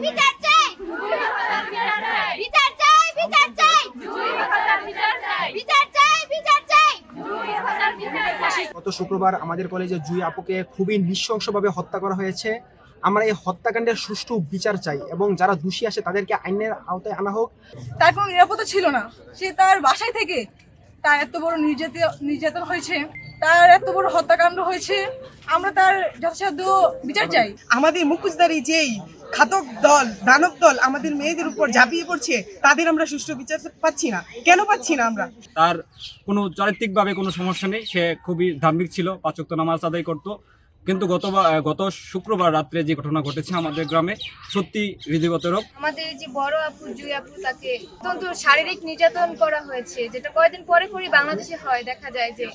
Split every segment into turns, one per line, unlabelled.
বিচার চাই, বিচার চাই, বিচার চাই, বিচার চাই, বিচার চাই।
গত শুক্রবার আমাদের কলেজে জুই আপুকে খুবই নৃশংসভাবে হত্যা করা হয়েছে। আমরা এই হত্যাকাণ্ডের সুষ্ঠু বিচার চাই এবং যারা দোষী আছে তাদেরকে আইনের আওতায় আনা হোক।
তার কোনো নিরাপত্তা ছিল না। সে তার বাসায় থেকে তার এত বড় নির্যাতন হয়েছে, তার এত বড় হত্যাকাণ্ড হয়েছে। আমরা তার যথাসাধ্য বিচার চাই।
আমাদের মুখোশধারী যেই ঘাতক দল, দানব দল আমাদের মেয়েদের উপর ঝাঁপিয়ে পড়ছে, তাদের আমরা সুষ্ঠু বিচার পাচ্ছি না। কেন পাচ্ছি না আমরা?
তার কোনো চারিত্রিকভাবে কোনো সমস্যা নেই, সে খুবই ধার্মিক ছিল, ৫ ওয়াক্ত নামাজ আদায় করতো। কিন্তু গত শুক্রবার রাত্রে যে ঘটনা ঘটেছে আমাদের গ্রামে, সত্যি হৃদয়গতরক।
আমাদের যে বড় আপু জুই আপু, তাকে অত্যন্ত শারীরিক নির্যাতন করা হয়েছে, যেটা কয়েকদিন পরে বাংলাদেশে হয়। দেখা যায় যে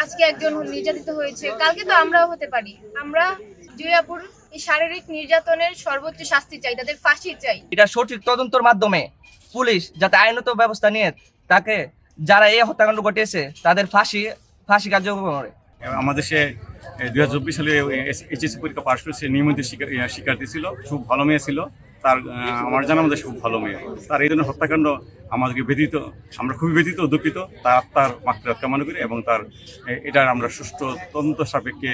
আজকে একজন নির্যাতিত হয়েছে, কালকে তো আমরাও হতে পারি। আমরা জুই আপুর এই শারীরিক নির্যাতনের সর্বোচ্চ শাস্তি চাই, তাদের ফাঁসি চাই।
এটা সঠিক তদন্তের মাধ্যমে পুলিশ যাতে আইনত ব্যবস্থা নিয়ে তাকে, যারা এই হত্যাকাণ্ড ঘটিয়েছে তাদের ফাঁসি কার্যকর করে।
আমাদের সে 2024 সালে এইচএসসি পরীক্ষা পাশ করে, সে নিয়মিত শিক্ষার্থী ছিল, খুব ভালো মেয়ে ছিল। তার আমার জানা আমাদের খুব ভালো মেয়ে। তার এই ধরনের হত্যাকাণ্ড আমাদেরকে ব্যথিত, আমরা খুবই ব্যথিত, দুঃখিত। তার আত্মার মাগফিরাত কামনা করি এবং তার এটার আমরা সুষ্ঠু তদন্ত সাপেক্ষে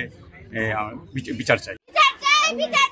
বিচার চাই।
বিচার চাই, বিচার